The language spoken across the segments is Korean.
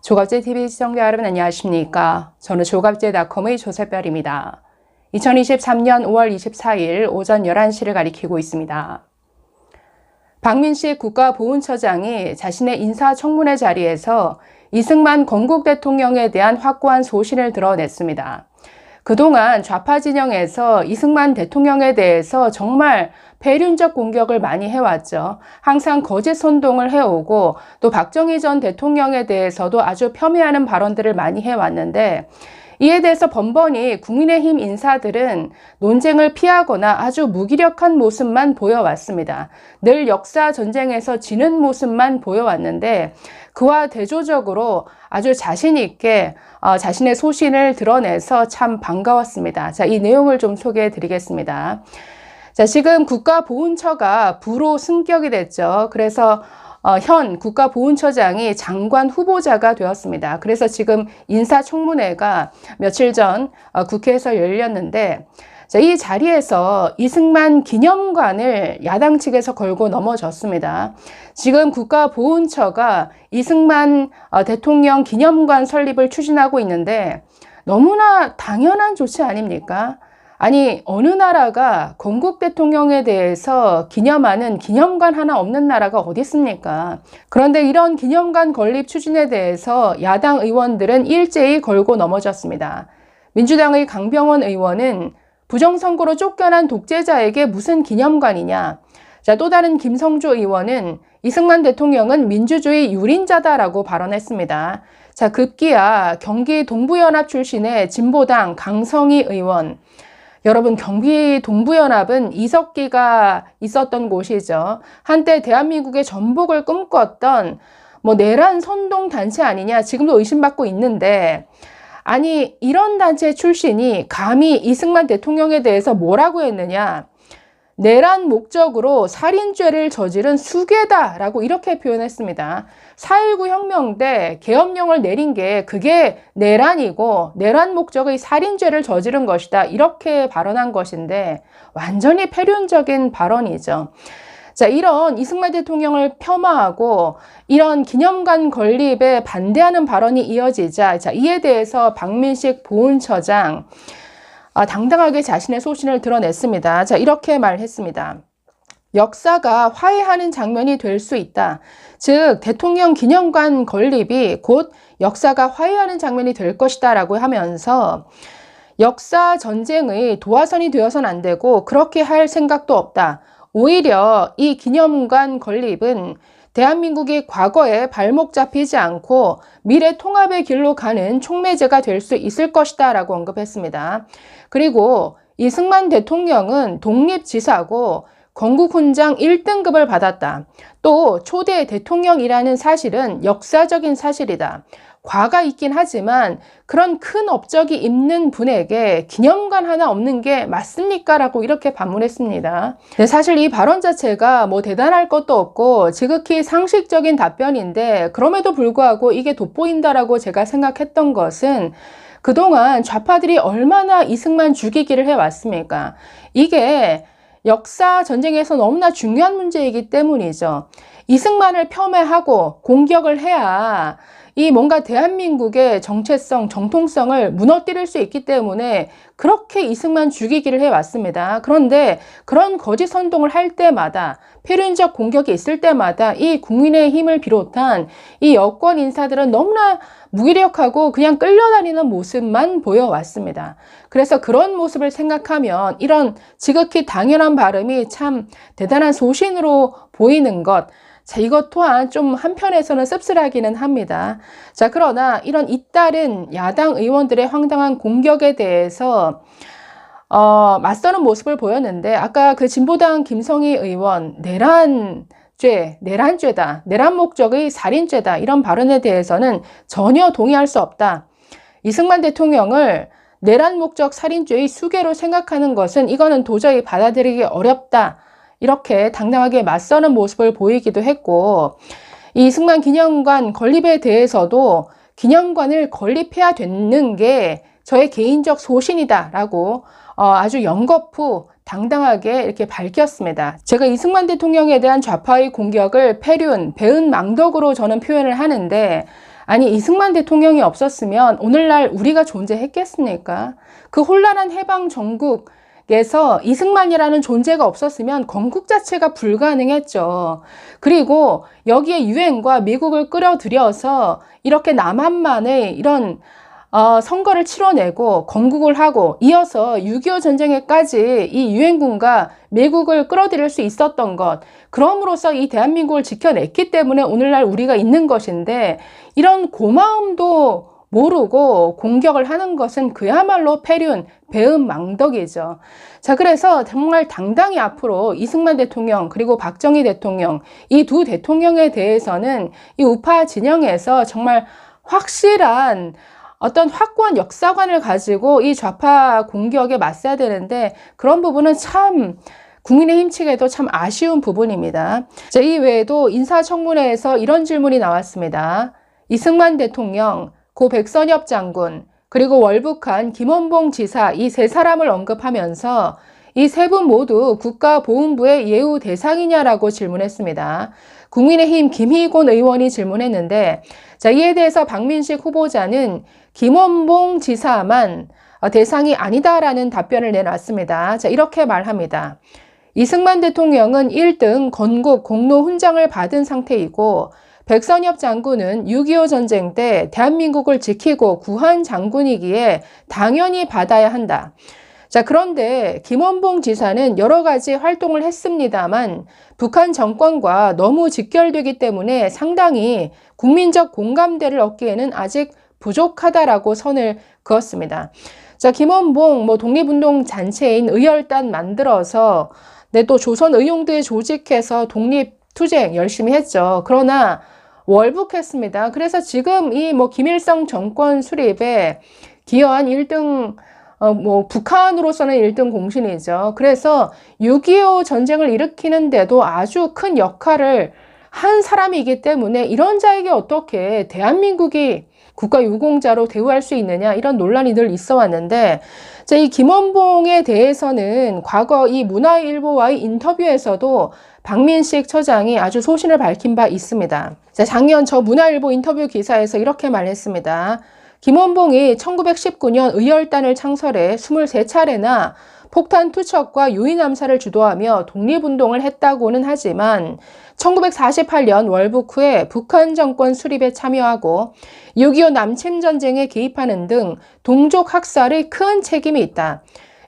조갑제TV 시청자 여러분 안녕하십니까? 저는 조갑제닷컴의 조세별입니다. 2023년 5월 24일 오전 11시를 가리키고 있습니다. 박민식 국가보훈처장이 자신의 인사청문회 자리에서 이승만 건국 대통령에 대한 확고한 소신을 드러냈습니다. 그동안 좌파 진영에서 이승만 대통령에 대해서 정말 폐륜적 공격을 많이 해왔죠. 항상 거짓 선동을 해오고 또 박정희 전 대통령에 대해서도 아주 폄훼하는 발언들을 많이 해왔는데 이에 대해서 번번이 국민의힘 인사들은 논쟁을 피하거나 아주 무기력한 모습만 보여왔습니다. 늘 역사 전쟁에서 지는 모습만 보여왔는데 그와 대조적으로 아주 자신 있게 자신의 소신을 드러내서 참 반가웠습니다. 자, 이 내용을 좀 소개해 드리겠습니다. 자, 지금 국가보훈처가 부로 승격이 됐죠. 그래서 현 국가보훈처장이 장관 후보자가 되었습니다. 그래서 지금 인사청문회가 며칠 전 국회에서 열렸는데 자, 이 자리에서 이승만 기념관을 야당 측에서 걸고 넘어졌습니다. 지금 국가보훈처가 이승만 대통령 기념관 설립을 추진하고 있는데 너무나 당연한 조치 아닙니까? 아니, 어느 나라가 건국 대통령에 대해서 기념하는 기념관 하나 없는 나라가 어디 있습니까? 그런데 이런 기념관 건립 추진에 대해서 야당 의원들은 일제히 걸고 넘어졌습니다. 민주당의 강병원 의원은 부정선거로 쫓겨난 독재자에게 무슨 기념관이냐? 자, 또 다른 김성주 의원은 이승만 대통령은 민주주의 유린자다라고 발언했습니다. 자, 급기야 경기 동부연합 출신의 진보당 강성희 의원, 여러분, 경기 동부연합은 이석기가 있었던 곳이죠. 한때 대한민국의 전복을 꿈꿨던 내란 선동 단체 아니냐 지금도 의심받고 있는데 아니 이런 단체 출신이 감히 이승만 대통령에 대해서 뭐라고 했느냐, 내란 목적으로 살인죄를 저지른 수괴다라고 이렇게 표현했습니다. 4.19 혁명 때 계엄령을 내린 게 그게 내란이고 내란 목적의 살인죄를 저지른 것이다 이렇게 발언한 것인데 완전히 폐륜적인 발언이죠. 자, 이런 이승만 대통령을 폄하하고 이런 기념관 건립에 반대하는 발언이 이어지자 자, 이에 대해서 박민식 보훈처장 당당하게 자신의 소신을 드러냈습니다. 자, 이렇게 말했습니다. 역사가 화해하는 장면이 될 수 있다. 즉 대통령 기념관 건립이 곧 역사가 화해하는 장면이 될 것이다 라고 하면서 역사 전쟁의 도화선이 되어서는 안 되고 그렇게 할 생각도 없다. 오히려 이 기념관 건립은 대한민국이 과거에 발목 잡히지 않고 미래 통합의 길로 가는 촉매제가 될 수 있을 것이다 라고 언급했습니다. 그리고 이승만 대통령은 독립지사고 건국훈장 1등급을 받았다. 또 초대 대통령이라는 사실은 역사적인 사실이다. 과가 있긴 하지만 그런 큰 업적이 있는 분에게 기념관 하나 없는 게 맞습니까? 라고 이렇게 반문했습니다. 사실 이 발언 자체가 대단할 것도 없고 지극히 상식적인 답변인데 그럼에도 불구하고 이게 돋보인다라고 제가 생각했던 것은 그동안 좌파들이 얼마나 이승만 죽이기를 해왔습니까? 이게 역사 전쟁에서 너무나 중요한 문제이기 때문이죠. 이승만을 폄훼하고 공격을 해야 이 뭔가 대한민국의 정체성, 정통성을 무너뜨릴 수 있기 때문에 그렇게 이승만 죽이기를 해왔습니다. 그런데 그런 거짓 선동을 할 때마다 폐륜적 공격이 있을 때마다 이 국민의힘을 비롯한 이 여권 인사들은 너무나 무기력하고 그냥 끌려다니는 모습만 보여왔습니다. 그래서 그런 모습을 생각하면 이런 지극히 당연한 발음이 참 대단한 소신으로 보이는 것, 자, 이것 또한 좀 한편에서는 씁쓸하기는 합니다. 자, 그러나 이런 잇따른 야당 의원들의 황당한 공격에 대해서 맞서는 모습을 보였는데 아까 그 진보당 김성희 의원 내란죄다, 내란 목적의 살인죄다 이런 발언에 대해서는 전혀 동의할 수 없다. 이승만 대통령을 내란 목적 살인죄의 수괴로 생각하는 것은 이거는 도저히 받아들이기 어렵다. 이렇게 당당하게 맞서는 모습을 보이기도 했고 이 이승만 기념관 건립에 대해서도 기념관을 건립해야 되는 게 저의 개인적 소신이다 라고 아주 연거푸 당당하게 이렇게 밝혔습니다. 제가 이승만 대통령에 대한 좌파의 공격을 폐륜, 배은망덕으로 저는 표현을 하는데 아니, 이승만 대통령이 없었으면 오늘날 우리가 존재했겠습니까? 그 혼란한 해방 전국에서 이승만이라는 존재가 없었으면 건국 자체가 불가능했죠. 그리고 여기에 유엔과 미국을 끌어들여서 이렇게 남한만의 이런 선거를 치러내고 건국을 하고 이어서 6.25 전쟁에까지 이 유엔군과 미국을 끌어들일 수 있었던 것, 그럼으로써 이 대한민국을 지켜냈기 때문에 오늘날 우리가 있는 것인데, 이런 고마움도 모르고 공격을 하는 것은 그야말로 패륜, 배은망덕이죠. 자, 그래서 정말 당당히 앞으로 이승만 대통령 그리고 박정희 대통령, 이 두 대통령에 대해서는 이 우파 진영에서 정말 확실한 어떤 확고한 역사관을 가지고 이 좌파 공격에 맞서야 되는데, 그런 부분은 참 국민의힘 측에도 참 아쉬운 부분입니다. 자, 이 외에도 인사청문회에서 이런 질문이 나왔습니다. 이승만 대통령, 고 백선엽 장군, 그리고 월북한 김원봉 지사, 이 세 사람을 언급하면서 이 세 분 모두 국가보훈부의 예우 대상이냐라고 질문했습니다. 국민의힘 김희곤 의원이 질문했는데, 자, 이에 대해서 박민식 후보자는 김원봉 지사만 대상이 아니다라는 답변을 내놨습니다. 자, 이렇게 말합니다. 이승만 대통령은 1등 건국 공로 훈장을 받은 상태이고, 백선엽 장군은 6.25 전쟁 때 대한민국을 지키고 구한 장군이기에 당연히 받아야 한다. 자, 그런데 김원봉 지사는 여러 가지 활동을 했습니다만 북한 정권과 너무 직결되기 때문에 상당히 국민적 공감대를 얻기에는 아직 부족하다라고 선을 그었습니다. 자, 김원봉 독립운동 잔체인 의열단 만들어서 또 조선 의용대 조직해서 독립투쟁 열심히 했죠. 그러나 월북했습니다. 그래서 지금 이 김일성 정권 수립에 기여한 1등 북한으로서는 1등 공신이죠. 그래서 6.25 전쟁을 일으키는데도 아주 큰 역할을 한 사람이기 때문에 이런 자에게 어떻게 대한민국이 국가유공자로 대우할 수 있느냐, 이런 논란이 늘 있어 왔는데, 이 김원봉에 대해서는 과거 이 문화일보와의 인터뷰에서도 박민식 처장이 아주 소신을 밝힌 바 있습니다. 자, 작년 저 문화일보 인터뷰 기사에서 이렇게 말했습니다. 김원봉이 1919년 의열단을 창설해 23차례나 폭탄 투척과 유인 암살을 주도하며 독립운동을 했다고는 하지만 1948년 월북 후에 북한 정권 수립에 참여하고 6.25 남침전쟁에 개입하는 등 동족 학살의 큰 책임이 있다.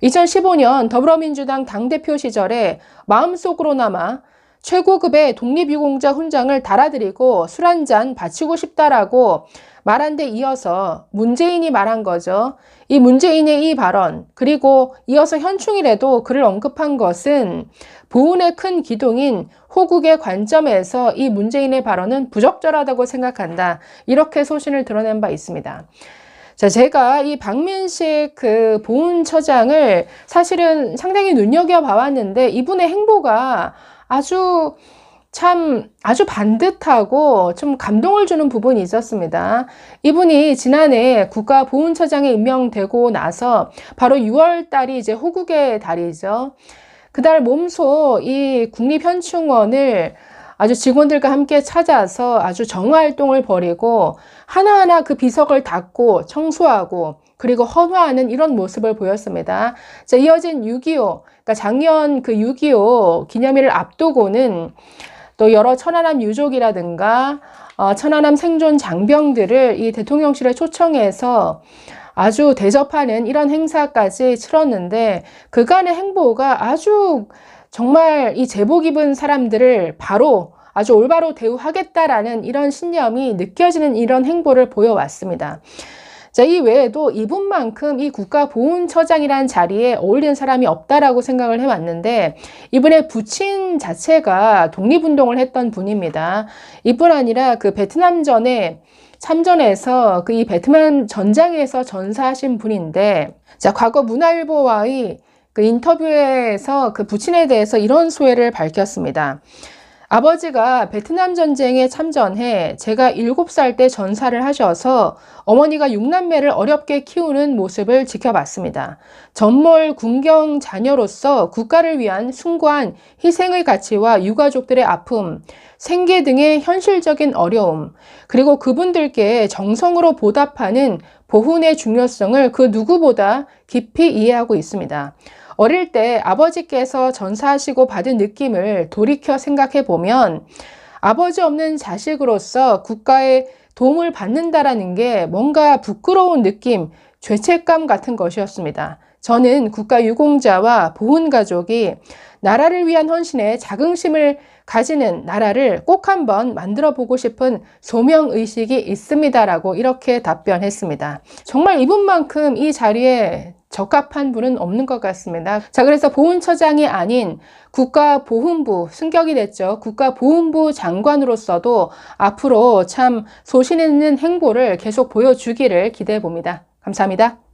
2015년 더불어민주당 당대표 시절에 마음속으로나마 최고급의 독립유공자 훈장을 달아드리고 술 한잔 바치고 싶다라고 말한 데 이어서 문재인이 말한 거죠. 이 문재인의 이 발언, 그리고 이어서 현충일에도 그를 언급한 것은 보훈의 큰 기둥인 호국의 관점에서 이 문재인의 발언은 부적절하다고 생각한다. 이렇게 소신을 드러낸 바 있습니다. 자, 제가 이 박민식 보훈처장을 사실은 상당히 눈여겨봐왔는데, 이분의 행보가 아주 반듯하고 좀 감동을 주는 부분이 있었습니다. 이분이 지난해 국가보훈처장에 임명되고 나서 바로 6월 달이 이제 호국의 달이죠. 그달 몸소 이 국립현충원을 아주 직원들과 함께 찾아서 아주 정화활동을 벌이고 하나하나 그 비석을 닦고 청소하고 그리고 헌화하는 이런 모습을 보였습니다. 자, 이어진 6.25, 그러니까 작년 6.25 기념일을 앞두고는 또 여러 천안함 유족이라든가 천안함 생존 장병들을 이 대통령실에 초청해서 아주 대접하는 이런 행사까지 치렀는데, 그간의 행보가 아주 정말 이 제복 입은 사람들을 바로 아주 올바로 대우하겠다라는 이런 신념이 느껴지는 이런 행보를 보여왔습니다. 자, 이 외에도 이분만큼 이 국가보훈처장이라는 자리에 어울리는 사람이 없다라고 생각을 해왔는데, 이분의 부친 자체가 독립운동을 했던 분입니다. 이뿐 아니라 베트남전에 참전해서 이 베트남 전장에서 전사하신 분인데, 자, 과거 문화일보와의 인터뷰에서 부친에 대해서 이런 소회를 밝혔습니다. 아버지가 베트남 전쟁에 참전해 제가 7살 때 전사를 하셔서 어머니가 6남매를 어렵게 키우는 모습을 지켜봤습니다. 전몰 군경 자녀로서 국가를 위한 숭고한 희생의 가치와 유가족들의 아픔, 생계 등의 현실적인 어려움, 그리고 그분들께 정성으로 보답하는 보훈의 중요성을 그 누구보다 깊이 이해하고 있습니다. 어릴 때 아버지께서 전사하시고 받은 느낌을 돌이켜 생각해 보면 아버지 없는 자식으로서 국가의 도움을 받는다라는 게 뭔가 부끄러운 느낌, 죄책감 같은 것이었습니다. 저는 국가유공자와 보훈가족이 나라를 위한 헌신에 자긍심을 가지는 나라를 꼭 한번 만들어 보고 싶은 소명의식이 있습니다라고 이렇게 답변했습니다. 정말 이분만큼 이 자리에 적합한 분은 없는 것 같습니다. 자, 그래서 보훈처장이 아닌 국가보훈부, 승격이 됐죠. 국가보훈부 장관으로서도 앞으로 참 소신 있는 행보를 계속 보여주기를 기대해 봅니다. 감사합니다.